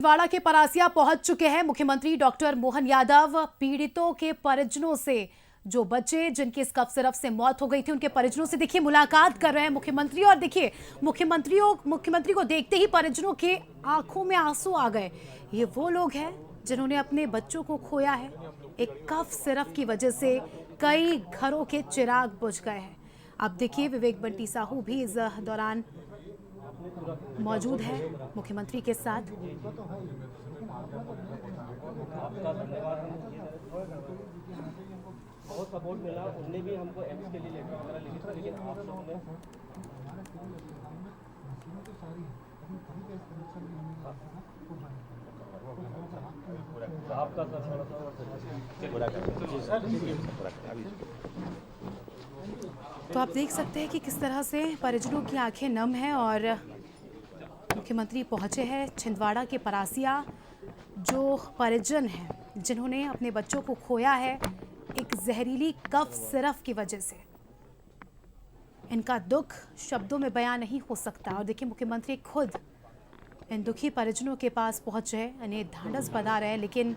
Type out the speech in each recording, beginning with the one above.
छिंदवाड़ा के परासिया पहुंच चुके हैं मुख्यमंत्री डॉक्टर मोहन यादव। पीड़ितों के परिजनों से, जो बच्चे जिनकी इस कफ सिरप से मौत हो गई थी, उनके परिजनों से देखिए मुलाकात कर रहे हैं मुख्यमंत्री। और देखिए मुख्यमंत्री को देखते ही परिजनों के आंखों में आंसू आ गए। ये वो लोग हैं जिन्होंने अपने बच्चों को खोया है। एक कफ सिरप की वजह से कई घरों के चिराग बुझ गए हैं। अब देखिए विवेक बंटी साहू भी इस दौरान मौजूद है मुख्यमंत्री के साथ। बहुत सपोर्ट मिला, उनने भी हमको एम्स के लिए लेटर वगैरह लिखी थी, लेकिन आप लोगों ने आपका तो आप देख सकते हैं कि किस तरह से परिजनों की आंखें नम हैं और मुख्यमंत्री पहुंचे हैं छिंदवाड़ा के परासिया। जो परिजन हैं जिन्होंने अपने बच्चों को खोया है एक जहरीली कफ सिरप की वजह से, इनका दुख शब्दों में बयां नहीं हो सकता। और देखिए मुख्यमंत्री खुद इन दुखी परिजनों के पास पहुंचे, इन्हें ढांढस बंधा रहे हैं, लेकिन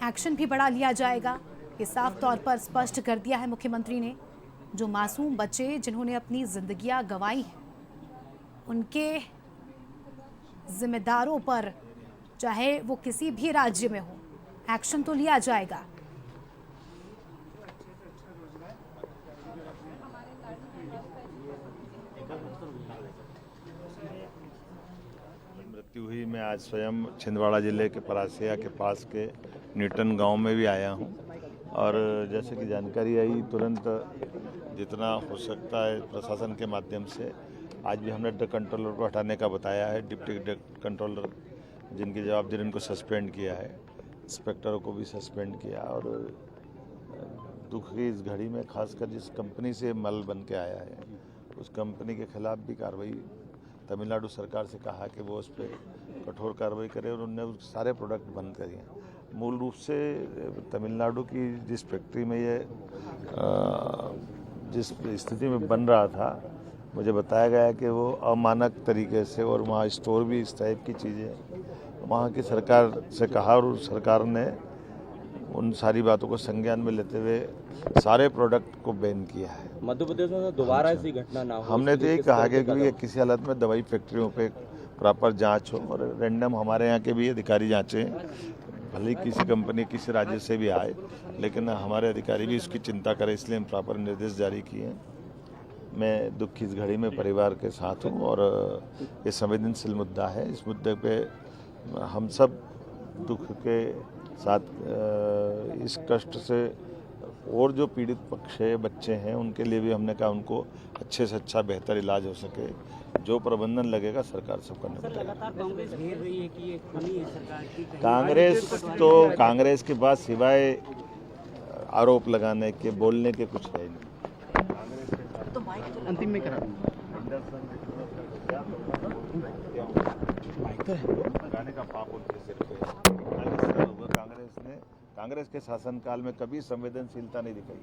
एक्शन भी बड़ा लिया जाएगा, ये साफ तौर पर स्पष्ट कर दिया है मुख्यमंत्री ने। जो मासूम बच्चे जिन्होंने अपनी जिंदगियां गंवाई हैं, उनके जिम्मेदारों पर, चाहे वो किसी भी राज्य में हो, एक्शन तो लिया जाएगा। मृत्यु हुई। मैं आज स्वयं छिंदवाड़ा जिले के परासिया के पास के न्यूटन गांव में भी आया हूं और जैसे कि जानकारी आई, तुरंत जितना हो सकता है प्रशासन के माध्यम से आज भी हमने ड्रग कंट्रोलर को हटाने का बताया है। डिप्टी ड्रग कंट्रोलर जिनकी जवाबदेही, उनको सस्पेंड किया है, इंस्पेक्टरों को भी सस्पेंड किया। और दुख की इस घड़ी में खासकर जिस कंपनी से मल बन के आया है, उस कंपनी के खिलाफ भी कार्रवाई तमिलनाडु सरकार से कहा कि वो उस पर कठोर कार्रवाई करे, और उन्होंने सारे प्रोडक्ट बंद करे हैं। मूल रूप से तमिलनाडु की जिस फैक्ट्री में ये जिस स्थिति में बन रहा था, मुझे बताया गया कि वो अमानक तरीके से, और वहाँ स्टोर भी इस टाइप की चीज़ें, वहाँ की सरकार से कहा और सरकार ने उन सारी बातों को संज्ञान में लेते हुए सारे प्रोडक्ट को बैन किया है। मध्य प्रदेश में दोबारा ऐसी घटना ना हो, हमने तो ये कहा कि किसी हालत में दवाई फैक्ट्रियों पे प्रॉपर जांच हो, और रैंडम हमारे यहाँ के भी अधिकारी जांचें, भले ही किसी कंपनी किसी राज्य से भी आए, लेकिन हमारे अधिकारी भी इसकी चिंता करें, इसलिए हम प्रॉपर निर्देश जारी किए। मैं दुख की इस घड़ी में परिवार के साथ हूँ और ये संवेदनशील मुद्दा है। इस मुद्दे पे हम सब दुख के साथ इस कष्ट से, और जो पीड़ित पक्ष है, बच्चे हैं, उनके लिए भी हमने कहा उनको अच्छे से अच्छा बेहतर इलाज हो सके, जो प्रबंधन लगेगा सरकार सब करने पड़ेगा। कांग्रेस के पास सिवाय आरोप लगाने के, बोलने के कुछ है नहीं। अंतिम में करा लगाने का पाप उनके सिर पे है। कांग्रेस के शासनकाल में कभी संवेदनशीलता नहीं दिखाई,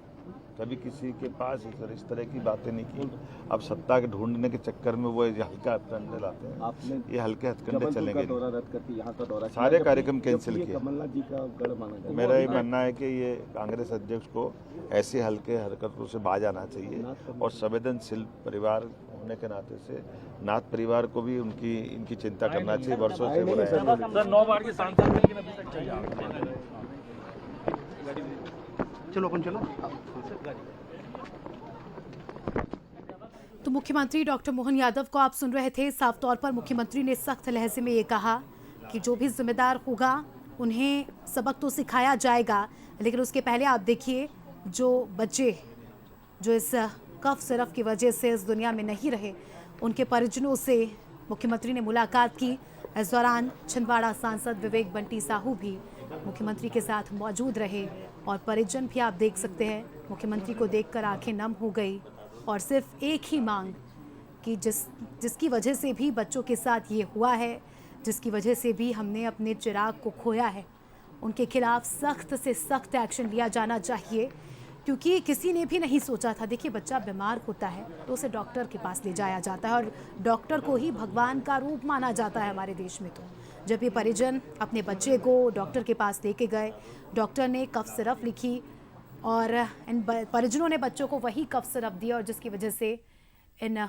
कभी किसी के पास इस तरह की बातें नहीं की। अब सत्ता के ढूंढने के चक्कर में वो हल्के हथकंडे लाते हैं। आपने ये हल्के हथकंडे चलेंगे नहीं। सारे कार्यक्रम कैंसिल किए। कमलनाथ जी का गढ़ माना। मेरा ये मानना है कि ये कांग्रेस अध्यक्ष को ऐसी हल्के हरकतों से बाज आना चाहिए, और संवेदनशील परिवार होने के नाते से नाथ परिवार को भी इनकी चिंता करना चाहिए। वर्षों से सर 9 बार के सांसद, लेकिन अभी तक चाहिए। चलो अपन चलो। तो मुख्यमंत्री डॉक्टर मोहन यादव को आप सुन रहे थे। साफ तौर पर मुख्यमंत्री ने सख्त लहजे में ये कहा कि जो भी जिम्मेदार होगा उन्हें सबक तो सिखाया जाएगा, लेकिन उसके पहले आप देखिए जो बच्चे जो इस कफ सिरप की वजह से इस दुनिया में नहीं रहे, उनके परिजनों से मुख्यमंत्री ने मुलाकात की। इस दौरान छिंदवाड़ा सांसद विवेक बंटी साहू भी मुख्यमंत्री के साथ मौजूद रहे, और परिजन भी आप देख सकते हैं मुख्यमंत्री को देखकर आंखें नम हो गई, और सिर्फ एक ही मांग कि जिसकी वजह से भी बच्चों के साथ ये हुआ है, जिसकी वजह से भी हमने अपने चिराग को खोया है, उनके खिलाफ सख्त से सख्त एक्शन लिया जाना चाहिए। क्योंकि किसी ने भी नहीं सोचा था। देखिए बच्चा बीमार होता है तो उसे डॉक्टर के पास ले जाया जाता है और डॉक्टर को ही भगवान का रूप माना जाता है हमारे देश में। तो जब ये परिजन अपने बच्चे को डॉक्टर के पास लेके गए, डॉक्टर ने कफ सिरप लिखी और इन परिजनों ने बच्चों को वही कफ सिरप दिया और जिसकी वजह से इन